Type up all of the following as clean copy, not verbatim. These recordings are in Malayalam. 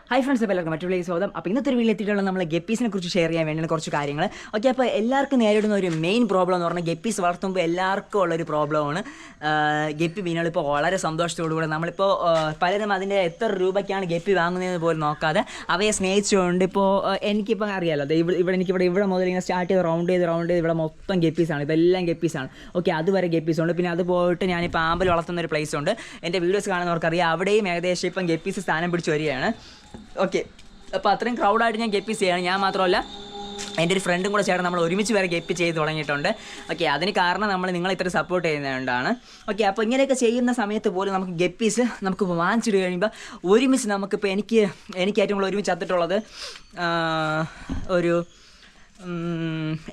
ഹായ് ഫ്രണ്ട്സ്, അപ്പോൾ എല്ലാവർക്കും മറ്റൊരു വീഡിയോയിലേക്ക് സ്വാഗതം. അപ്പോൾ ഇന്നത്തെ ഒരു വീഡിയോ എത്തിയിട്ടുള്ള നമ്മൾ ഗപ്പീസിനെ കുറിച്ച് ഷെയർ ചെയ്യാൻ വേണ്ടിയാണ് കുറച്ച് കാര്യങ്ങൾ. ഓക്കെ, അപ്പോൾ എല്ലാവർക്കും നേരിടുന്ന ഒരു മെയിൻ പ്രോബ്ലം എന്ന് പറഞ്ഞാൽ ഗപ്പീസ് വളർത്തുമ്പോൾ എല്ലാവർക്കും ഉള്ളൊരു പ്രോബ്ലമാണ് ഗപ്പി മീനുകളിപ്പോൾ വളരെ സന്തോഷത്തോടുകൂടെ നമ്മളിപ്പോൾ പലരും അതിൻ്റെ എത്ര രൂപയ്ക്കാണ് ഗപ്പി വാങ്ങുന്നതെന്ന് പോലും നോക്കാതെ അവയെ സ്നേഹിച്ചുകൊണ്ട് ഇപ്പോൾ എനിക്കിപ്പോൾ അറിയാമല്ലോ, ഇവിടെ മുതൽ ഇങ്ങനെ സ്റ്റാർട്ട് ചെയ്ത് റൗണ്ട് ചെയ്ത് ഇവിടെ മൊത്തം ഗപ്പീസാണ്, ഇതെല്ലാം ഗപ്പീസാണ്. ഓക്കെ, അതുവരെ ഗപ്പീസുണ്ട്. പിന്നെ അത് പോയിട്ട് ഞാനിപ്പോൾ ആമ്പൽ വളർത്തുന്ന ഒരു പ്ലേസ് ഉണ്ട്, എൻ്റെ വീഡിയോസ് കാണുന്നവർക്കറിയാം. അവിടെയും ഏകദേശം ഇപ്പം ഗപ്പീസ് സ്ഥാനം പിടിച്ച് വരികയാണ്. ഓക്കെ, അപ്പോൾ അത്രയും ക്രൗഡായിട്ട് ഞാൻ ഗപ്പി ചെയ്യാണ്. ഞാൻ മാത്രമല്ല, എൻ്റെ ഒരു ഫ്രണ്ടും കൂടെ ചേർന്ന് നമ്മൾ ഒരുമിച്ച് വരെ ഗപ്പി ചെയ്ത് തുടങ്ങിയിട്ടുണ്ട്. ഓക്കെ, അതിന് കാരണം നിങ്ങൾ ഇത്ര സപ്പോർട്ട് ചെയ്യുന്നതുകൊണ്ടാണ്. ഓക്കെ, അപ്പോൾ ഇങ്ങനെയൊക്കെ ചെയ്യുന്ന സമയത്ത് പോലും നമുക്ക് ഗപ്പീസ് നമുക്ക് വാങ്ങിച്ചിട്ട് കഴിയുമ്പോൾ ഒരുമിച്ച് നമുക്കിപ്പോൾ എനിക്ക് ഏറ്റവും കൂടുതൽ ഒരുമിച്ച് ചത്തിട്ടുള്ളത്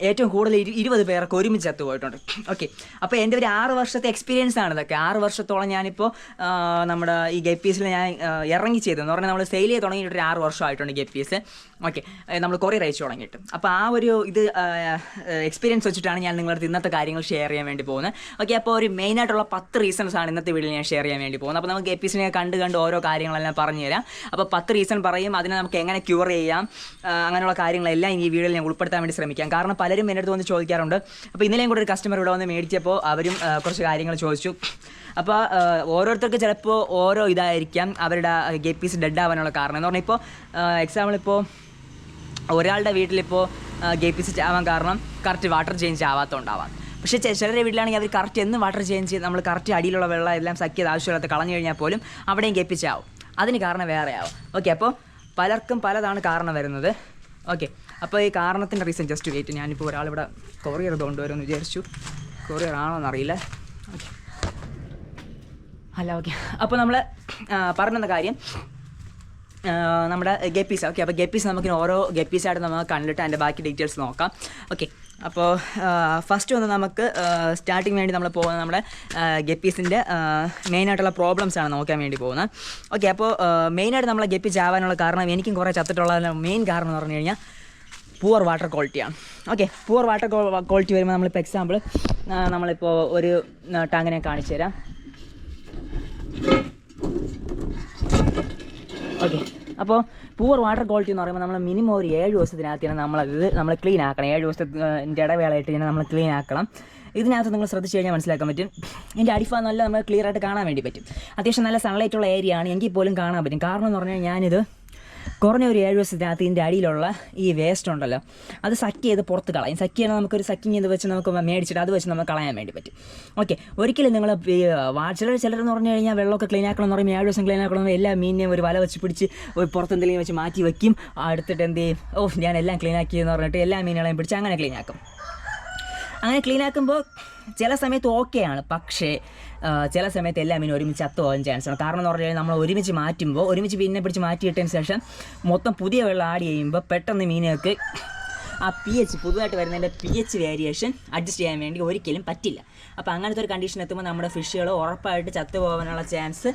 ഏറ്റവും കൂടുതൽ 20 പേർക്ക് ഒരുമിച്ച് ചത്തു പോയിട്ടുണ്ട്. ഓക്കെ, അപ്പോൾ എൻ്റെ ഒരു 6 വർഷത്തെ എക്സ്പീരിയൻസ് ആണ് ഇതൊക്കെ. 6 വർഷത്തോളം ഞാനിപ്പോൾ നമ്മുടെ ഈ ഗപ്പീസിൽ ഞാൻ ഇറങ്ങി ചെയ്തതെന്ന് പറഞ്ഞാൽ നമ്മൾ സെയിൽ ചെയ്ത് തുടങ്ങിയിട്ട് ഒരു 6 വർഷമായിട്ടുണ്ട് ഗപ്പീസ്. ഓക്കെ, നമ്മൾ കൊറിയർ അയച്ചു തുടങ്ങിയിട്ട്. അപ്പോൾ ആ ഒരു എക്സ്പീരിയൻസ് വെച്ചിട്ടാണ് ഞാൻ നിങ്ങളുടെ ഇന്നത്തെ കാര്യങ്ങൾ ഷെയർ ചെയ്യാൻ വേണ്ടി പോകുന്നത്. ഓക്കെ, അപ്പോൾ ഒരു മെയിനായിട്ടുള്ള 10 റീസൺസ് ആണ് ഇന്നത്തെ വീഡിയോയിൽ ഞാൻ ഷെയർ ചെയ്യാൻ വേണ്ടി പോകുന്നത്. അപ്പോൾ നമുക്ക് ഗപ്പീസിനെ കണ്ട് ഓരോ കാര്യങ്ങളെല്ലാം പറഞ്ഞു തരാം. അപ്പോൾ 10 റീസൺ പറയും, അതിനെ നമുക്ക് എങ്ങനെ ക്യൂർ ചെയ്യാം, അങ്ങനെയുള്ള കാര്യങ്ങളെല്ലാം ഈ വീഡിയോയിൽ ഞാൻ ഉൾപ്പെടുത്താൻ വേണ്ടി ശ്രമിക്കാം. കാരണം പലരും എൻ്റെ അടുത്ത് വന്ന് ചോദിക്കാറുണ്ട്. അപ്പോൾ ഇന്നലെയും കൂടെ ഒരു കസ്റ്റമർ ഇവിടെ വന്ന് മേടിച്ചപ്പോൾ അവരും കുറച്ച് കാര്യങ്ങൾ ചോദിച്ചു. അപ്പോൾ ഓരോരുത്തർക്ക് ചിലപ്പോൾ ഓരോ ഇതായിരിക്കാം അവരുടെ ഗപ്പീസ് ഡെഡ് ആവാനുള്ള കാരണം. എന്ന് പറഞ്ഞാൽ ഇപ്പോൾ എക്സാമ്പിൾ, ഇപ്പോൾ ഒരാളുടെ വീട്ടിലിപ്പോൾ ഗപ്പീസ് ആവാൻ കാരണം കറക്റ്റ് വാട്ടർ ചേഞ്ച് ആവാത്തതുകൊണ്ടാവാം. പക്ഷേ ചിലരുടെ വീട്ടിലാണെങ്കിൽ അവർ കറക്റ്റ് എന്ന് വാട്ടർ ചേഞ്ച് ചെയ്ത് നമ്മൾ കറക്റ്റ് അടിയിലുള്ള വെള്ളം എല്ലാം സക്കിയത് ആവശ്യമില്ലാത്ത കളഞ്ഞു കഴിഞ്ഞാൽ പോലും അവിടെയും ഗപ്പീസ് ആവും. അതിന് കാരണം വേറെ ആവും. ഓക്കെ, അപ്പോൾ പലർക്കും പലതാണ് കാരണം വരുന്നത്. ഓക്കെ, അപ്പോൾ ഈ കാരണത്തിൻ്റെ റീസൺ ജസ്റ്റ് വെയിറ്റ്. ഞാനിപ്പോൾ ഒരാളിവിടെ കൊറിയർ കൊണ്ടുവരുമെന്ന് വിചാരിച്ചു. കൊറിയർ ആണോ എന്നറിയില്ല. ഓക്കെ, അല്ല, ഓക്കെ. അപ്പോൾ നമ്മൾ പറഞ്ഞ കാര്യം നമ്മുടെ ഗപ്പീസ്. ഓക്കെ, അപ്പോൾ ഗപ്പീസ് നമുക്കിന് ഓരോ ഗപ്പീസായിട്ട് നമുക്ക് കണ്ടിട്ട് അതിൻ്റെ ബാക്കി ഡീറ്റെയിൽസ് നോക്കാം. ഓക്കെ, അപ്പോൾ ഫസ്റ്റ് ഒന്ന് നമുക്ക് സ്റ്റാർട്ടിങ് വേണ്ടി നമ്മൾ പോകുന്നത് നമ്മുടെ ഗപ്പീസിൻ്റെ മെയിനായിട്ടുള്ള പ്രോബ്ലംസ് ആണ് നോക്കാൻ വേണ്ടി പോകുന്നത്. ഓക്കെ, അപ്പോൾ മെയിനായിട്ട് നമ്മളെ ഗപ്പി ചാവാനുള്ള കാരണം, എനിക്കും കുറേ ചത്തിട്ടുള്ള മെയിൻ കാരണം എന്ന് പറഞ്ഞു കഴിഞ്ഞാൽ പുവർ വാട്ടർ ക്വാളിറ്റിയാണ്. ഓക്കെ, പുവർ വാട്ടർ ക്വാളിറ്റി വരുമ്പോൾ നമ്മളിപ്പോൾ എക്സാമ്പിൾ നമ്മളിപ്പോൾ ഒരു ടാങ്കിനെ കാണിച്ചു തരാം. ഓക്കെ, അപ്പോൾ പുവർ വാട്ടർ ക്വാളിറ്റി എന്ന് പറയുമ്പോൾ നമ്മൾ മിനിമം ഒരു 7 ദിവസത്തിനകത്ത് നമ്മൾ ക്ലീൻ ആക്കണം. 7 ദിവസത്തിൻ്റെ ഇടവേളയായിട്ട് തന്നെ നമ്മൾ ക്ലീൻ ആക്കണം. ഇതിനകത്ത് നിങ്ങൾ ശ്രദ്ധിച്ച് കഴിഞ്ഞാൽ മനസ്സിലാക്കാൻ പറ്റും. എൻ്റെ അടിഭാഗം നല്ല നമ്മൾ ക്ലിയർ ആയിട്ട് കാണാൻ വേണ്ടി പറ്റും. അത്യാവശ്യം നല്ല സൺലൈറ്റുള്ള ഏരിയ ആണ്, എങ്കിൽ പോലും കാണാൻ പറ്റും. കാരണം എന്ന് പറഞ്ഞാൽ ഞാനിത് കുറഞ്ഞ ഒരു 7 ദിവസത്തിനകത്ത് ഇതിൻ്റെ അടിയിലുള്ള ഈ വേസ്റ്റ് ഉണ്ടല്ലോ അത് സക്ക് ചെയ്ത് പുറത്ത് കളയും. സക്ക് ചെയ്യണം, നമുക്കൊരു സക്കിങ് ചെയ്ത് വെച്ച് നമുക്ക് മേടിച്ചിട്ട് അത് വെച്ച് നമുക്ക് കളയാൻ വേണ്ടി പറ്റും. ഓക്കെ, ഒരിക്കലും നിങ്ങൾ ചിലരെന്ന് പറഞ്ഞു കഴിഞ്ഞാൽ വെള്ളമൊക്കെ ക്ലീൻ ആക്കണം എന്ന് പറയുമ്പോൾ 7 ദിവസം ക്ലീൻ ആക്കണം, എല്ലാ മീനിനെയും ഒരു വല വെച്ച് പിടിച്ച് പുറത്ത് എന്തെങ്കിലും വെച്ച് മാറ്റി വയ്ക്കും. എടുത്തിട്ട് എന്ത് ചെയ്യും, ഞാൻ എല്ലാം ക്ലീൻ ആക്കിയെന്ന് പറഞ്ഞിട്ട് എല്ലാ മീനുകളെയും പിടിച്ച് അങ്ങനെ ക്ലീൻ ആക്കും. അങ്ങനെ ക്ലീൻ ആക്കുമ്പോൾ ചില സമയത്ത് ഓക്കെയാണ്, പക്ഷേ ചില സമയത്ത് എല്ലാ മീനും ഒരുമിച്ച് ചത്തു പോകാൻ ചാൻസ് ആണ്. കാരണം എന്ന് പറഞ്ഞു കഴിഞ്ഞാൽ നമ്മൾ ഒരുമിച്ച് മീനിനെ പിടിച്ച് മാറ്റിയിട്ടതിന് ശേഷം മൊത്തം പുതിയ വെള്ളം ആഡ് ചെയ്യുമ്പോൾ പെട്ടെന്ന് മീനുകൾക്ക് ആ pH പുതുതായിട്ട് വരുന്നതിൻ്റെ pH വേരിയേഷൻ അഡ്ജസ്റ്റ് ചെയ്യാൻ വേണ്ടി ഒരിക്കലും പറ്റില്ല. അപ്പോൾ അങ്ങനത്തെ ഒരു കണ്ടീഷൻ എത്തുമ്പോൾ നമ്മുടെ ഫിഷുകൾ ഉറപ്പായിട്ട് ചത്തു പോകാനുള്ള ചാൻസ്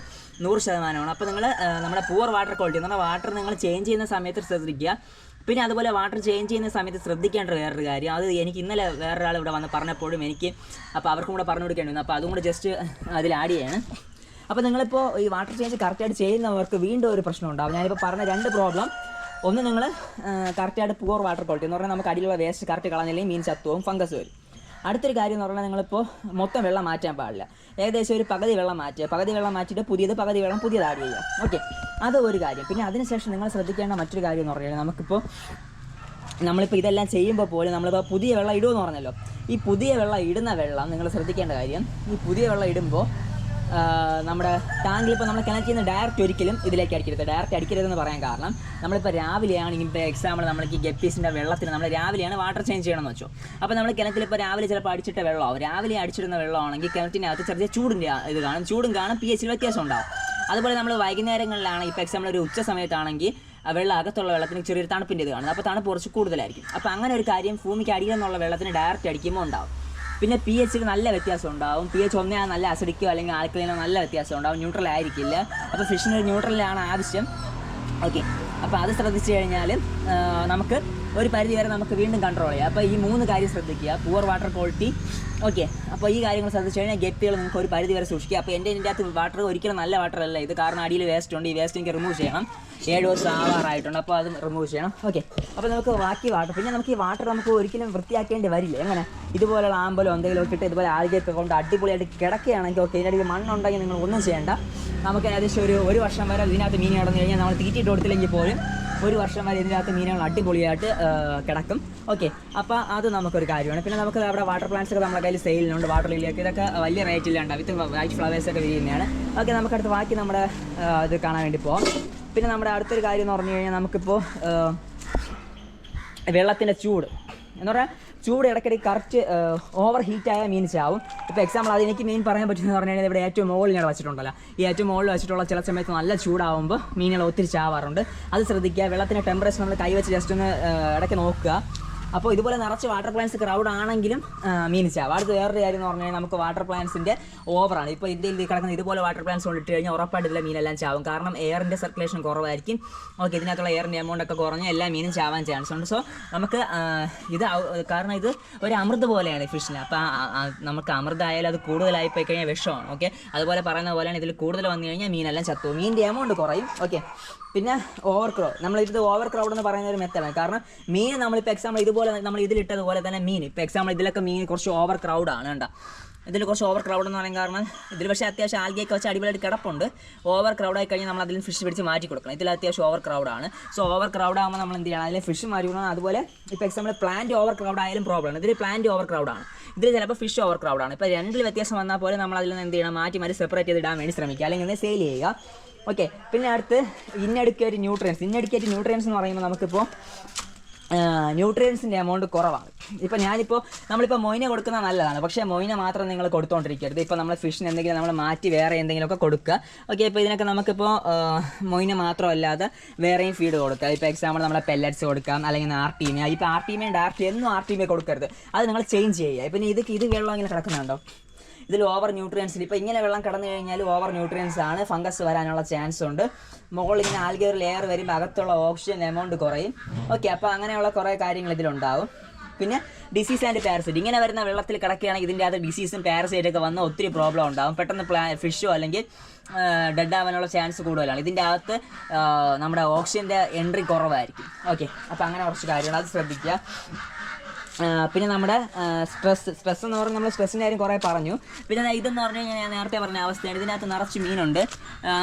100%. അപ്പോൾ നിങ്ങൾ നമ്മുടെ പുവർ വാട്ടർ ക്വാളിറ്റി എന്ന് പറഞ്ഞാൽ വാട്ടർ നിങ്ങൾ ചേഞ്ച് ചെയ്യുന്ന സമയത്ത് ശ്രദ്ധിക്കുക. പിന്നെ അതുപോലെ വാട്ടർ ചേഞ്ച് ചെയ്യുന്ന സമയത്ത് ശ്രദ്ധിക്കേണ്ട വേറൊരു കാര്യം, അത് എനിക്ക് ഇന്നലെ വേറൊരാൾ ഇവിടെ വന്ന് പറഞ്ഞപ്പോഴും അപ്പോൾ അവർക്കും കൂടെ പറഞ്ഞു കൊടുക്കേണ്ടി വന്നു. അപ്പോൾ അതും കൂടെ ജസ്റ്റ് അതിൽ ആഡ് ചെയ്യാണ്. അപ്പോൾ നിങ്ങളിപ്പോൾ ഈ വാട്ടർ ചേഞ്ച് കറക്റ്റായിട്ട് ചെയ്യുന്നവർക്ക് വീണ്ടും ഒരു പ്രശ്നം ഉണ്ടാവും. ഞാനിപ്പോൾ പറഞ്ഞ 2 പ്രോബ്ലം, ഒന്ന് നിങ്ങൾ കറക്റ്റായിട്ട് പുവർ വാട്ടർ ക്വാളിറ്റി എന്ന് പറഞ്ഞാൽ നമുക്ക് അടിയിലുള്ള വേസ്റ്റ് കറക്റ്റ് കളഞ്ഞില്ലെങ്കിൽ മീൻ ചത്തുവും ഫംഗസ് വരും. അടുത്തൊരു കാര്യം എന്ന് പറഞ്ഞാൽ നിങ്ങളിപ്പോൾ മൊത്തം വെള്ളം മാറ്റാൻ പാടില്ല. ഏകദേശം ഒരു പകുതി വെള്ളം മാറ്റിയിട്ട് പകുതി വെള്ളം പുതിയത് ആഡ് ചെയ്യുക. ഓക്കെ, അത് ഒരു കാര്യം. പിന്നെ അതിനുശേഷം നിങ്ങൾ ശ്രദ്ധിക്കേണ്ട മറ്റൊരു കാര്യം എന്ന് പറഞ്ഞാൽ നമ്മളിപ്പോൾ ഇതെല്ലാം ചെയ്യുമ്പോൾ പോലും നമ്മളിപ്പോൾ പുതിയ വെള്ളം ഇടുമെന്ന് പറഞ്ഞല്ലോ. ഈ പുതിയ വെള്ളം ഇടുന്ന വെള്ളം നിങ്ങൾ ശ്രദ്ധിക്കേണ്ട കാര്യം, ഈ പുതിയ വെള്ളം ഇടുമ്പോൾ നമ്മുടെ ടാങ്കിലിപ്പോൾ നമ്മൾ കിണറ്റിൽ നിന്ന് ഡയറക്റ്റ് ഒരിക്കലും ഇതിലേക്ക് അടിക്കരുതെന്ന് പറയാൻ കാരണം, നമ്മളിപ്പോൾ രാവിലെയാണെങ്കിൽ ഇപ്പോൾ എക്സാമ്പിൾ നമ്മൾക്ക് ഈ ഗപ്പീസിൻ്റെ വെള്ളത്തിന് നമ്മൾ രാവിലെയാണ് വാട്ടർ ചേഞ്ച് ചെയ്യണമെന്ന് വെച്ചോ. അപ്പോൾ നമ്മൾ കിണറ്റിലിപ്പോൾ രാവിലെ ചിലപ്പോൾ അടിച്ചിട്ട വെള്ളമാവും, രാവിലെ അടിച്ചിടുന്ന വെള്ളമാണെങ്കിൽ കിണറ്റിനകത്ത് ചെറിയ ചൂടും കാണും, pH വ്യത്യാസം ഉണ്ടാവും. അതുപോലെ നമ്മൾ വൈകുന്നേരങ്ങളിലാണ്, ഇപ്പോൾ എക്സാമ്പിൾ ഒരു ഉച്ച സമയത്താണെങ്കിൽ വെള്ളം അകത്തുള്ള വെള്ളത്തിന് ചെറിയൊരു തണുപ്പിൻ്റെ ഇത് കാണുന്നത്, അപ്പോൾ തണുപ്പ് കുറച്ച് കൂടുതലായിരിക്കും. അപ്പോൾ അങ്ങനെ ഒരു കാര്യം ഭൂമിക്ക് അടിയിൽ നിന്നുള്ള വെള്ളത്തിന് ഡയറക്റ്റ് അടിക്കുമ്പോൾ ഉണ്ടാവും. പിന്നെ pH നല്ല വ്യത്യാസം ഉണ്ടാവും. pH ഒന്നേ നല്ല അസിഡിക്കോ അല്ലെങ്കിൽ ആൽക്കലൈനോ നല്ല വ്യത്യാസം ഉണ്ടാവും, ന്യൂട്രൽ ആയിരിക്കില്ല. അപ്പോൾ ഫിഷിന് ഒരു ന്യൂട്രലാണ് ആവശ്യം. ഓക്കെ. അപ്പോൾ അത് ശ്രദ്ധിച്ചു കഴിഞ്ഞാൽ നമുക്ക് ഒരു പരിധി വരെ നമുക്ക് വീണ്ടും കൺട്രോൾ ചെയ്യാം. അപ്പോൾ ഈ 3 കാര്യം ശ്രദ്ധിക്കുക: പുവർ വാട്ടർ ക്വാളിറ്റി. ഓക്കെ. അപ്പോൾ ഈ കാര്യങ്ങൾ ശ്രദ്ധിച്ചു കഴിഞ്ഞാൽ ഗപ്പികൾ നിങ്ങൾക്ക് ഒരു പരിധി വരെ സൂക്ഷിക്കുക. അപ്പോൾ ഇതിൻ്റെ അകത്ത് വാട്ടർ ഒരിക്കലും നല്ല വാട്ടർ അല്ല ഇത്, കാരണം അടിയിൽ വേസ്റ്റ് ഉണ്ട്. ഈ വേസ്റ്റ് എനിക്ക് റിമൂവ് ചെയ്യണം. 7 ദിവസം ആവാറായിട്ടുണ്ട്, അപ്പോൾ അത് റിമൂവ് ചെയ്യണം. ഓക്കെ. അപ്പോൾ നമുക്ക് ബാക്കി വാട്ടർ, പിന്നെ നമുക്ക് ഈ വാട്ടർ നമുക്ക് ഒരിക്കലും വൃത്തിയാക്കേണ്ടി വരില്ല. എങ്ങനെ? ഇതുപോലുള്ള ആമ്പലോ എന്തെങ്കിലും ഇട്ടിട്ട് ഇതുപോലെ ആൽഗയൊക്കെ കൊണ്ട് അടിപൊളിയായിട്ട് കിടക്കുകയാണെങ്കിൽ ഓക്കെ. ഇതിനിടയിൽ മണ്ണുണ്ടെങ്കിൽ നിങ്ങൾ ഒന്നും ചെയ്യേണ്ട. നമുക്ക് ഏകദേശം ഒരു വർഷം വരെ ഇതിനകത്ത് മീൻ കിടന്നു കഴിഞ്ഞാൽ നമ്മൾ തീറ്റിയിട്ട് കൊടുത്തില്ലെങ്കിൽ പോലും 1 വർഷം വരെ ഇതിനകത്ത് മീനുകൾ അടിപൊളിയായിട്ട് കിടക്കും. ഓക്കെ. അപ്പോൾ അത് നമുക്കൊരു കാര്യമാണ്. പിന്നെ നമുക്ക് അവിടെ വാട്ടർ പ്ലാന്റ്സ് ഒക്കെ നമ്മുടെ കയ്യിൽ സെയിലുണ്ട്. വാട്ടർ ലില്ലിയൊക്കെ ഇതൊക്കെ വലിയ റേറ്റിലുണ്ട്. വിത്ത് വൈറ്റ് ഫ്ലവേഴ്സൊക്കെ വിരിയുന്നതാണ്. ഓക്കെ. നമുക്കടുത്ത് ബാക്കി നമ്മുടെ ഇത് കാണാൻ വേണ്ടി പോകാം. പിന്നെ നമ്മുടെ അടുത്തൊരു കാര്യം എന്ന് പറഞ്ഞു കഴിഞ്ഞാൽ നമുക്കിപ്പോൾ വെള്ളത്തിൻ്റെ ചൂട് എന്ന് പറഞ്ഞാൽ ചൂട് ഇടയ്ക്കിടയ്ക്ക് കറക്റ്റ് ഓവർ ഹീറ്റായ മീൻ ചാവും. ഇപ്പോൾ എക്സാമ്പിൾ അതെനിക്ക് മീൻ പറയാൻ പറ്റുമെന്ന് പറഞ്ഞു കഴിഞ്ഞാൽ ഇവിടെ ഏറ്റവും മുകളിൽ ഞാൻ വെച്ചിട്ടുണ്ടല്ലോ, ഈ ഏറ്റവും മുകളിൽ വെച്ചിട്ടുള്ള ചില സമയത്ത് നല്ല ചൂടാവുമ്പോൾ മീനുകൾ ഒത്തിരി ചാവാറുണ്ട്. അത് ശ്രദ്ധിക്കുക. വെള്ളത്തിൻ്റെ ടെമ്പറേച്ചർ നമ്മൾ കൈവച്ച് ജസ്റ്റ് ഒന്ന് ഇടയ്ക്ക് നോക്കുക. അപ്പോൾ ഇതുപോലെ നിറച്ച് വാട്ടർ പ്ലാന്റ്സ് ക്രൗഡ് ആണെങ്കിലും മീൻ ചാവും. അടുത്ത് വേറൊരു കാര്യം എന്ന് പറഞ്ഞു കഴിഞ്ഞാൽ നമുക്ക് വാട്ടർ പ്ലാന്റ്സിൻ്റെ ഓവറാണ്. ഇപ്പോൾ ഇന്ത്യയിൽ കിടക്കുന്ന ഇതുപോലെ വാട്ടർ പ്ലാന്റ്സ് കൊണ്ടിട്ട് കഴിഞ്ഞാൽ ഉറപ്പായിട്ട് ഇതിലെ മീനെല്ലാം ചാവും. കാരണം എയറിൻ്റെ സർക്കുലേഷൻ കുറവായിരിക്കും. ഓക്കെ. ഇതിനകത്തുള്ള എയറിൻ്റെ എമൗണ്ട് ഒക്കെ കുറഞ്ഞ് എല്ലാ മീനും ചാവാൻ ചാൻസ് ഉണ്ട്. സോ നമുക്ക് ഇത് കാരണം ഇത് ഒരു അമൃത് പോലെയാണ് ഫിഷിന്. അപ്പോൾ നമുക്ക് അമൃതമായാലും അത് കൂടുതലായി പോയി കഴിഞ്ഞാൽ വിഷമാണ്. ഓക്കെ. അതുപോലെ പറയുന്ന പോലെയാണ് ഇതിൽ കൂടുതൽ വന്നു കഴിഞ്ഞാൽ മീനെല്ലാം ചത്തു, മീനിൻ്റെ എമൗണ്ട് കുറയും. ഓക്കെ. പിന്നെ ഓവർ ക്രൗഡ്, നമ്മളിത് ഓവർ ക്രൗഡ് എന്ന് പറയുന്ന ഒരു മെത്തേഡാണ്. കാരണം മീൻ നമ്മളിപ്പോൾ എക്സാമ്പിൾ ഇതുപോലെ നമ്മൾ ഇതിലിട്ടതുപോലെ തന്നെ മീൻ ഇപ്പോൾ എക്സാമ്പിൾ ഇതിലൊക്കെ മീൻ കുറച്ച് ഓവർ ക്രൗഡാണ്. കണ്ടോ? ഇതിൽ കുറച്ച് ഓവർ ക്രൗഡ് എന്ന് പറയാൻ കാരണം ഇതിൽ പക്ഷേ അത്യാവശ്യം ആൽഗയൊക്കെ വെച്ച് അടിപൊളിയായിട്ട് കിടപ്പുണ്ട്. ഓവർ ക്രൗഡായി കഴിഞ്ഞാൽ നമ്മൾ അതിൽ ഫിഷ് പിടിച്ച് മാറ്റി കൊടുക്കണം. ഇതിൽ അത്യാവശ്യം ഓവർ ക്രൗഡാണ്. സോ ഓവർ ക്രൗഡ് ആകുമ്പോൾ നമ്മൾ എന്ത് ചെയ്യണം? അതിൽ ഫിഷ് മാറ്റി കൊടുക്കണം. അതുപോലെ ഇപ്പോൾ എക്സാമ്പിൾ പ്ലാന്റ് ഓവർ ക്രൗഡ് ആയാലും പ്രോബ്ലമാണ്. ഇതിൽ പ്ലാന്റ് ഓവർ ക്രൗഡാണ്, ഇതിൽ ചിലപ്പോൾ ഫിഷ് ഓവർ ക്രൗഡാണ്. ഇപ്പോൾ രണ്ടിൽ വ്യത്യാസം വന്നാൽ പോലെ നമ്മൾ അതിൽ നിന്ന് എന്ത് ചെയ്യണം? മാറ്റി സെപ്പറേറ്റ് ചെയ്ത് ഇടാൻ വേണ്ടി ശ്രമിക്കുക, അല്ലെങ്കിൽ സെയിൽ ചെയ്യുക. ഓക്കെ. പിന്നെ അടുത്ത് ഇന്നെടുക്കേറ്റ് ന്യൂട്രിയൻസ്. ഇന്നെടുക്കേറ്റ് ന്യൂട്രിയൻസ് എന്ന് പറയുമ്പോൾ നമുക്കിപ്പോൾ ന്യൂട്രിയൻസിൻ്റെ എമൗണ്ട് കുറവാണ്. ഇപ്പോൾ നമ്മളിപ്പോൾ മൊയിന കൊടുക്കുന്നത് നല്ലതാണ്, പക്ഷേ മൊയിന മാത്രം നിങ്ങൾ കൊടുത്തുകൊണ്ടിരിക്കരുത്. ഇപ്പോൾ നമ്മൾ ഫിഷിന് എന്തെങ്കിലും നമ്മൾ മാറ്റി വേറെ എന്തെങ്കിലുമൊക്കെ കൊടുക്കുക. ഓക്കെ. ഇപ്പോൾ ഇതിനൊക്കെ നമുക്കിപ്പോൾ മൊയിന മാത്രമല്ലാതെ വേറെയും ഫീഡ് കൊടുക്കുക. ഇപ്പോൾ എക്സാമ്പിൾ നമ്മളെ പെല്ലറ്റ്സ് കൊടുക്കാം, അല്ലെങ്കിൽ ആർട്ടീമിയ. ഇപ്പോൾ ആർട്ടീമിയ എന്നും ആർട്ടീമിയ കൊടുക്കരുത്, അത് നിങ്ങൾ ചേഞ്ച് ചെയ്യുക. പിന്നെ ഇത് വെള്ളം ഇങ്ങനെ കിടക്കുന്നുണ്ടോ? ഇതിൽ ഓവർ ന്യൂട്രിയൻസ്, ഇപ്പോൾ ഇങ്ങനെ വെള്ളം കടന്നു കഴിഞ്ഞാൽ ഓവർ ന്യൂട്രിയൻസ് ആണ്, ഫംഗസ് വരാനുള്ള ചാൻസ് ഉണ്ട്. മുകളിൽ ഇങ്ങനെ ആൽഗ ലെയർ വരുമ്പോൾ അകത്തുള്ള ഓക്സിജൻ എമൗണ്ട് കുറയും. ഓക്കെ. അപ്പോൾ അങ്ങനെയുള്ള കുറേ കാര്യങ്ങൾ ഇതിലുണ്ടാവും. പിന്നെ ഡിസീസ് ആൻഡ് പാരസൈറ്റ്, ഇങ്ങനെ വരുന്ന വെള്ളത്തിൽ കിടക്കുകയാണെങ്കിൽ ഇതിൻ്റെ അകത്ത് ഡിസീസും പാരസൈറ്റൊക്കെ വന്ന് ഒത്തിരി പ്രോബ്ലം ഉണ്ടാകും. പെട്ടെന്ന് ഫിഷോ അല്ലെങ്കിൽ ഡെഡ് ആവാനുള്ള ചാൻസ് കൂടുതലാണ്. ഇതിൻ്റെ അകത്ത് നമ്മുടെ ഓക്സിജൻ്റെ എൻട്രി കുറവായിരിക്കും. ഓക്കെ. അപ്പോൾ അങ്ങനെ കുറച്ച് കാര്യങ്ങൾ അത് ശ്രദ്ധിക്കുക. പിന്നെ നമ്മുടെ സ്ട്രെസ് എന്ന് പറഞ്ഞാൽ നമ്മൾ സ്ട്രെസ്സിൻ്റെ കാര്യം കുറേ പറഞ്ഞു. പിന്നെ ഇതെന്ന് പറഞ്ഞു കഴിഞ്ഞാൽ ഞാൻ നേരത്തെ പറഞ്ഞ അവസ്ഥയാണ്. ഇതിനകത്ത് നിറച്ച് മീനുണ്ട്.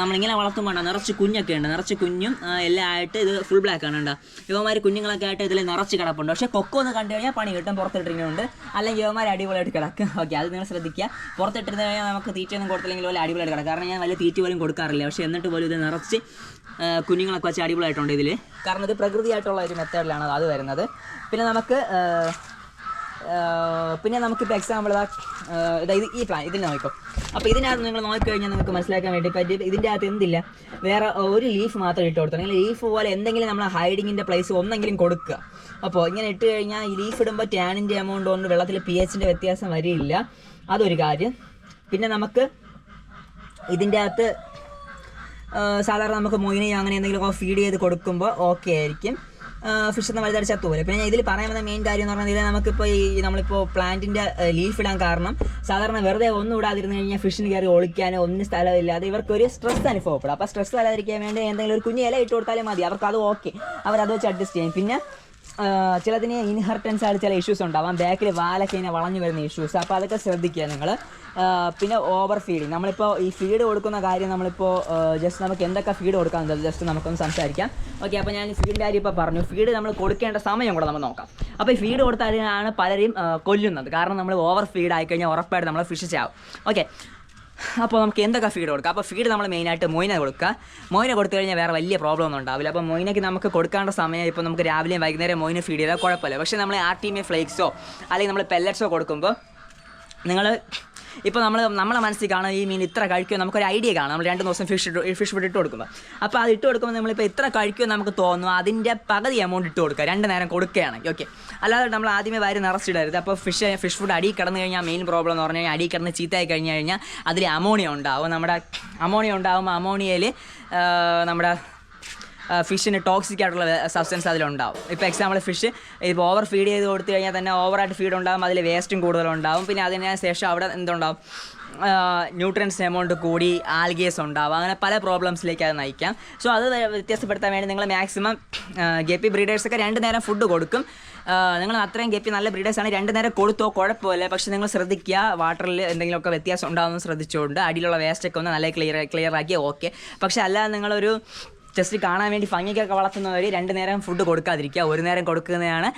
നമ്മളിങ്ങനെ വളർത്തുമ്പോൾ നിറച്ച് കുഞ്ഞൊക്കെ ഉണ്ട്, നിറച്ച് കുഞ്ഞും എല്ലാം ആയിട്ട് ഇത് ഫുൾ ബ്ലാക്ക് ആണ്. ഉണ്ടോ? യുവമാർ കുഞ്ഞുങ്ങളൊക്കെ ആയിട്ട് ഇതിൽ നിറച്ച് കിടപ്പുണ്ട്. പക്ഷേ കൊക്കോ എന്ന് കണ്ടു കഴിഞ്ഞാൽ പണി കിട്ടും, പുറത്തിട്ടിരിക്കുന്നുണ്ട്. അല്ലെങ്കിൽ യുവമാർ അടിപൊളിയായിട്ട് കിടക്കും. ഓക്കെ. അത് നിങ്ങൾ ശ്രദ്ധിക്കുക. പുറത്തിട്ടിരുന്ന് കഴിഞ്ഞാൽ നമുക്ക് തീറ്റയൊന്നും കൊടുത്തില്ലെങ്കിൽ പോലെ അടിപൊളിയായിട്ട് കിടക്കും. കാരണം ഞാൻ വലിയ തീറ്റ പോലും കൊടുക്കാറില്ല, പക്ഷേ എന്നിട്ട് പോലും ഇത് നിറച്ച് കുഞ്ഞുങ്ങളൊക്കെ വെച്ച് അടിപൊളിയായിട്ടുണ്ട് ഇതിൽ. കാരണം ഇത് പ്രകൃതിയായിട്ടുള്ള ഒരു മെത്തേഡിലാണ് അത് വരുന്നത്. പിന്നെ നമുക്കിപ്പോൾ എക്സാമ്പിൾ അതായത് ഈ പ്ലാൻ ഇതിൽ നോക്കും. അപ്പോൾ ഇതിനകത്ത് നിങ്ങൾ നോക്കിക്കഴിഞ്ഞാൽ നിങ്ങൾക്ക് മനസ്സിലാക്കാൻ വേണ്ടി പറ്റി ഇതിൻ്റെ അകത്ത് എന്തില്ല, വേറെ ഒരു ലീഫ് മാത്രം ഇട്ട് കൊടുത്തു. അല്ലെങ്കിൽ ലീഫ് പോലെ എന്തെങ്കിലും നമ്മൾ ഹൈഡിങ്ങിൻ്റെ പ്ലേസ് ഒന്നെങ്കിലും കൊടുക്കുക. അപ്പോൾ ഇങ്ങനെ ഇട്ട് കഴിഞ്ഞാൽ ഈ ലീഫ് ഇടുമ്പോൾ ടാനിൻ്റെ എമൗണ്ട് കൊണ്ട് വെള്ളത്തിൽ pH വ്യത്യാസം വരില്ല. അതൊരു കാര്യം. പിന്നെ നമുക്ക് ഇതിൻ്റെ അകത്ത് സാധാരണ നമുക്ക് മൊയിനയോ അങ്ങനെ എന്തെങ്കിലുമൊക്കെ ഫീഡ് ചെയ്ത് കൊടുക്കുമ്പോൾ ഓക്കെ ആയിരിക്കും. ഫിഷ് ഒന്നും വലുതായിട്ട് ചത്തുപോലെ. പിന്നെ ഞാൻ ഇതിൽ പറയാൻ വന്ന മെയിൻ കാര്യം എന്ന് പറഞ്ഞാൽ നമുക്കിപ്പോൾ നമ്മളിപ്പോൾ പ്ലാന്റിൻ്റെ ലീഫ് ഇടാൻ കാരണം സാധാരണ വെറുതെ ഒന്നും ഇടാതിരുന്ന് കഴിഞ്ഞാൽ ഫിഷിന് കയറി ഒളിക്കാനോ ഒന്നും സ്ഥലമില്ലാതെ ഇവർക്കൊരു സ്ട്രെസ് അനുഭവപ്പെടും. അപ്പോൾ സ്ട്രെസ് വരാതിരിക്കാൻ വേണ്ടി എന്തെങ്കിലും ഒരു കുഞ്ഞ് ഇല ഇട്ട് കൊടുത്താലും മതി, അവർക്ക് അത് ഓക്കെ, അവരത് വെച്ച് അഡ്ജസ്റ്റ് ചെയ്യും. പിന്നെ ചിലതിന് ഇൻഹെറിറ്റൻസ് ആയിട്ട് ചില ഇഷ്യൂസ് ഉണ്ടാവാം, ബാക്കിൽ വാലൊക്കെ ഇങ്ങനെ വളഞ്ഞു വരുന്ന ഇഷ്യൂസ്. അപ്പോൾ അതൊക്കെ ശ്രദ്ധിക്കുക നിങ്ങൾ. പിന്നെ ഓവർ ഫീഡിങ്, നമ്മളിപ്പോൾ ഈ ഫീഡ് കൊടുക്കുന്ന കാര്യം നമ്മളിപ്പോൾ ജസ്റ്റ് നമുക്ക് എന്തൊക്കെ ഫീഡ് കൊടുക്കാമെന്നത് ജസ്റ്റ് നമുക്കൊന്ന് സംസാരിക്കാം. ഓക്കെ. അപ്പോൾ ഞാൻ ഫീഡിൻ്റെ കാര്യം ഇപ്പോൾ പറഞ്ഞു. ഫീഡ് നമ്മൾ കൊടുക്കേണ്ട സമയം കൂടെ നമ്മൾ നോക്കാം. അപ്പോൾ ഈ ഫീഡ് കൊടുത്താലാണ് പലരെയും കൊല്ലുന്നത്. കാരണം നമ്മൾ ഓവർ ഫീഡ് ആയിക്കഴിഞ്ഞാൽ ഉറപ്പായിട്ട് നമ്മൾ ഫിഷ് ചാവും. ഓക്കെ. അപ്പോൾ നമുക്ക് എന്തൊക്കെ ഫീഡ് കൊടുക്കാം? അപ്പോൾ ഫീഡ് നമ്മൾ മെയിനായിട്ട് മൊയിന കൊടുക്കുക. മൊയിന കൊടുത്തു കഴിഞ്ഞാൽ വേറെ വലിയ പ്രോബ്ലം ഒന്നും ഉണ്ടാവില്ല. അപ്പോൾ മൊയിനയ്ക്ക് നമുക്ക് കൊടുക്കേണ്ട സമയം ഇപ്പോൾ നമുക്ക് രാവിലെയും വൈകുന്നേരം മൊയിന ഫീഡ് ചെയ്താൽ കുഴപ്പമില്ല. പക്ഷേ നമ്മൾ ആർട്ടീമിയ ഫ്ലേക്സോ അല്ലെങ്കിൽ നമ്മൾ പെല്ലറ്റ്സോ കൊടുക്കുമ്പോൾ നിങ്ങൾ ഇപ്പോൾ നമ്മളെ മനസ്സിൽ കാണും ഈ മീൻ ഇത്ര കഴിക്കുമോ, നമുക്കൊരു ഐഡിയ കാണും. നമ്മൾ 2 ദിവസം ഫിഷ് ഫുഡ് ഇട്ട് കൊടുക്കുമ്പോൾ അപ്പോൾ അത് ഇട്ട് കൊടുക്കുമ്പോൾ നമ്മളിപ്പോൾ ഇത്ര കഴിക്കുമോ നമുക്ക് തോന്നും. അതിൻ്റെ പകുതി എമൗണ്ട് ഇട്ട് കൊടുക്കുക 2 നേരം കൊടുക്കുകയാണെങ്കിൽ. ഓക്കെ. അല്ലാതെ നമ്മൾ ആദ്യമേ വാരി നിറച്ചിടരുത്. അപ്പോൾ ഫിഷ് ഫുഡ് അടി കിടന്നു കഴിഞ്ഞാൽ മെയിൻ പ്രോബ്ലം എന്ന് പറഞ്ഞു കഴിഞ്ഞാൽ അടി കിടന്ന് ചീത്തയായി കഴിഞ്ഞ് കഴിഞ്ഞാൽ അതിൽ അമോണിയ ഉണ്ടാവും. നമ്മുടെ അമോണിയ ഉണ്ടാകുമ്പോൾ അമോണിയയിൽ നമ്മുടെ ഫിഷിന് ടോക്സിക് ആയിട്ടുള്ള സബ്സ്റ്റൻസ് അതിലുണ്ടാവും. ഇപ്പോൾ എക്സാമ്പിൾ ഫിഷ് ഇപ്പോൾ ഓവർ ഫീഡ് ചെയ്ത് കൊടുത്തു കഴിഞ്ഞാൽ തന്നെ ഓവറായിട്ട് ഫീഡ് ഉണ്ടാകും, അതിൽ വേസ്റ്റും കൂടുതലുണ്ടാവും. പിന്നെ അതിന് ശേഷം അവിടെ എന്തുണ്ടാവും, ന്യൂട്രിയൻസ് എമൗണ്ട് കൂടി ആൽഗേസ് ഉണ്ടാവും, അങ്ങനെ പല പ്രോബ്ലംസിലേക്ക് അത് നയിക്കാം. സോ അത് വ്യത്യാസപ്പെടുത്താൻ വേണ്ടി നിങ്ങൾ മാക്സിമം ഗപ്പി ബ്രീഡേഴ്സൊക്കെ 2 നേരം ഫുഡ് കൊടുക്കും. നിങ്ങൾ അത്രയും ഗപ്പി നല്ല ബ്രീഡേഴ്സാണ് 2 നേരം കൊടുത്തോ കുഴപ്പമില്ല. പക്ഷേ നിങ്ങൾ ശ്രദ്ധിക്കുക, വാട്ടറിൽ എന്തെങ്കിലുമൊക്കെ വ്യത്യാസം ഉണ്ടാകുമെന്ന് ശ്രദ്ധിച്ചുകൊണ്ട് അടിയിലുള്ള വേസ്റ്റൊക്കെ ഒന്ന് നല്ല ക്ലിയർ ആക്കി ഓക്കെ. പക്ഷേ അല്ലാതെ നിങ്ങളൊരു ജസ്റ്റ് കാണാൻ വേണ്ടി ഭംഗിക്കൊക്കെ വളർത്തുന്നവർ 2 നേരം ഫുഡ് കൊടുക്കാതിരിക്കുക, 1 നേരം കൊടുക്കുന്നതാണ്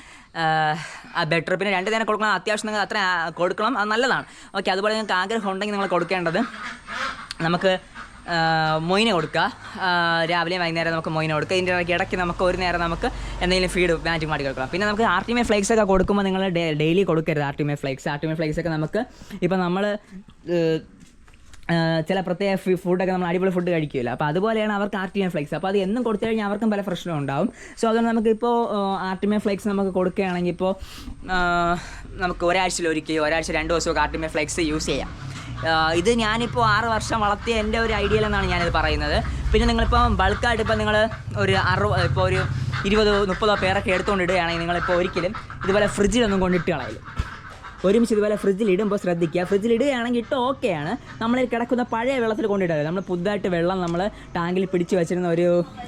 ബെറ്റർ. പിന്നെ 2 നേരം കൊടുക്കണം, അത്യാവശ്യം നിങ്ങൾ അത്ര കൊടുക്കണം, അത് നല്ലതാണ്. ഓക്കെ, അതുപോലെ നിങ്ങൾക്ക് ആഗ്രഹം ഉണ്ടെങ്കിൽ നിങ്ങൾ കൊടുക്കേണ്ടത് നമുക്ക് മൊയിന് കൊടുക്കുക, രാവിലെയും വൈകുന്നേരം നമുക്ക് മൊയിന് കൊടുക്കുക. ഇതിൻ്റെ ഇടയ്ക്ക് നമുക്ക് 1 നേരം നമുക്ക് എന്തെങ്കിലും ഫീഡ് മാറ്റി മാറ്റി കൊടുക്കണം. പിന്നെ നമുക്ക് ആർട്ടിമേ ഫ്ലേക്സ് ഒക്കെ കൊടുക്കുമ്പോൾ നിങ്ങൾ ഡെയിലി കൊടുക്കരുത്. ആർട്ടിമേ ഫ്ലേക്സ് ഒക്കെ നമുക്ക് ഇപ്പോൾ നമ്മൾ ചില പ്രത്യേക ഫുഡൊക്കെ നമ്മൾ അടിപൊളി ഫുഡ് കഴിക്കില്ല, അപ്പോൾ അതുപോലെയാണ് അവർക്ക് ആർട്ടിമേ ഫ്ലേക്സ്. അപ്പോൾ അത് എന്നും കൊടുത്തു കഴിഞ്ഞാൽ അവർക്കും പല പ്രശ്നം ഉണ്ടാവും. സോ അതുകൊണ്ട് നമുക്കിപ്പോൾ ആർട്ടിമേ ഫ്ലേക്സ് നമുക്ക് കൊടുക്കുകയാണെങ്കിൽ ഇപ്പോൾ നമുക്ക് ഒരാഴ്ചയിൽ 2 ദിവസമൊക്കെ ആർട്ടിമേ ഫ്ലേക്സ് യൂസ് ചെയ്യാം. ഇത് ഞാനിപ്പോൾ 6 വർഷം വളർത്തിയ എൻ്റെ ഒരു ഐഡിയയിലെന്നാണ് ഞാനിത് പറയുന്നത്. പിന്നെ നിങ്ങളിപ്പോൾ ബൾക്കായിട്ട് ഇപ്പോൾ നിങ്ങൾ ഒരു 20-30 പേരൊക്കെ എടുത്തുകൊണ്ടിടുകയാണെങ്കിൽ നിങ്ങളിപ്പോൾ ഒരിക്കലും ഇതുപോലെ ഫ്രിഡ്ജിലൊന്നും കൊണ്ടിട്ട് കളയില്ല. ഒരുമിച്ച് ഇതുപോലെ ഫ്രിഡ്ജിലിടുമ്പോൾ ശ്രദ്ധിക്കുക. ഫ്രിഡ്ജിലിടുകയാണെങ്കിൽ ഇട്ട് ഓക്കെയാണ്, നമ്മളിൽ കിടക്കുന്ന പഴയ വെള്ളത്തിൽ കൊണ്ടിടുക. നമ്മൾ പുതുതായിട്ട് വെള്ളം നമ്മൾ ടാങ്കിൽ പിടിച്ച് വെച്ചിരുന്ന ഒരു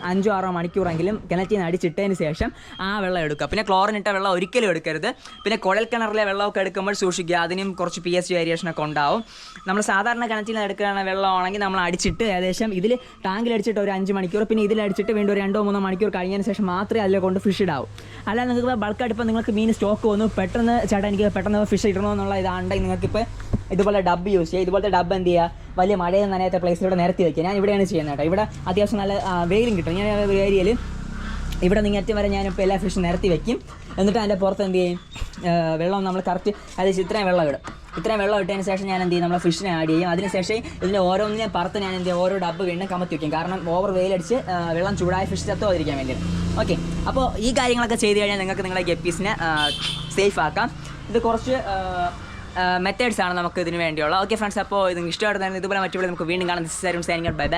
5-6 മണിക്കൂറെങ്കിലും കിണറ്റിൽ നിന്ന് അടിച്ചിട്ടതിന് ശേഷം ആ വെള്ളം എടുക്കുക. പിന്നെ ക്ലോറിൻ ഇട്ട വെള്ളം ഒരിക്കലും എടുക്കരുത്. പിന്നെ കുഴൽ കിണറിലെ വെള്ളമൊക്കെ എടുക്കുമ്പോൾ സൂക്ഷിക്കുക, അതിനും കുറച്ച് pH വേരിയേഷനൊക്കെ ഉണ്ടാവും. നമ്മൾ സാധാരണ കിണറ്റിൽ നിന്ന് എടുക്കുന്ന വെള്ളമാണെങ്കിൽ നമ്മൾ അടിച്ചിട്ട് ഏകദേശം ഇതിൽ ടാങ്കിൽ അടിച്ചിട്ട് ഒരു 5 മണിക്കൂർ, പിന്നെ ഇതിലടിച്ചിട്ട് വീണ്ടും ഒരു 2-3 മണിക്കൂർ കഴിഞ്ഞതിന് ശേഷം മാത്രമേ അതിലെ കൊണ്ട് ഫിഷ് ഇടാവും. അല്ലാതെ നിങ്ങൾക്ക് ബൾക്കായിട്ട് ഇപ്പോൾ നിങ്ങൾക്ക് മീൻ സ്റ്റോക്ക് വന്നു പെട്ടെന്ന് ചേട്ടാ എനിക്ക് പെട്ടെന്ന് ഫിഷ് ഇടണമെന്നുള്ള ഇതാണെങ്കിൽ നിങ്ങൾക്കിപ്പോൾ ഇതുപോലെ ഡബ്ബ് യൂസ് ചെയ്യുക. ഇതുപോലത്തെ ഡബ്ബ് എന്ത് ചെയ്യുക, വലിയ മഴയിൽ നനയാത്ത പ്ലേസിലൂടെ നിരത്തി വയ്ക്കുക. ഞാൻ ഇവിടെയാണ് ചെയ്യുന്നത് കേട്ടോ. ഇവിടെ അത്യാവശ്യം നല്ല വെയിലും കിട്ടും. ഞാൻ ഒരു ഏരിയയിൽ ഇവിടെ നിങ്ങറ്റം വരെ ഞാനിപ്പോൾ എല്ലാ ഫിഷും നിരത്തി വയ്ക്കും. എന്നിട്ട് അതിൻ്റെ പുറത്ത് എന്ത് ചെയ്യും, വെള്ളം നമ്മൾ കറക്റ്റ് അതായത് ഇത്രയും വെള്ളം ഇട്ടതിന് ശേഷം ഞാൻ എന്ത് ചെയ്യും, നമ്മൾ ഫിഷിനെ ആഡ് ചെയ്യും. അതിനുശേഷം ഇതിൻ്റെ ഓരോന്നിനെയും പുറത്ത് ഞാൻ എന്ത് ചെയ്യും, ഓരോ ഡബ്ബ് വീണ്ടും കമത്തി വയ്ക്കും. കാരണം ഓവർ വെയിലടിച്ച് വെള്ളം ചൂടായ ഫിഷ് ചത്തോതിരിക്കാൻ വേണ്ടിയിട്ട്. ഓക്കെ, അപ്പോൾ ഈ കാര്യങ്ങളൊക്കെ ചെയ്ത് കഴിഞ്ഞാൽ നിങ്ങൾക്ക് നിങ്ങളുടെ ഗപ്പീസിനെ സേഫ് ആക്കാം. ഇത് കുറച്ച് മെത്തേഡ്സ് ആണ് നമുക്ക് ഇതിന് വേണ്ടിയുള്ള. ഓക്കെ ഫ്രണ്ട്സ്, അപ്പോൾ ഇത് ഇഷ്ടമായിട്ട് ഇതുപോലെ മറ്റുള്ള നമുക്ക് വീണ്ടും കാണാം. This is Arun signing out. Bye bye.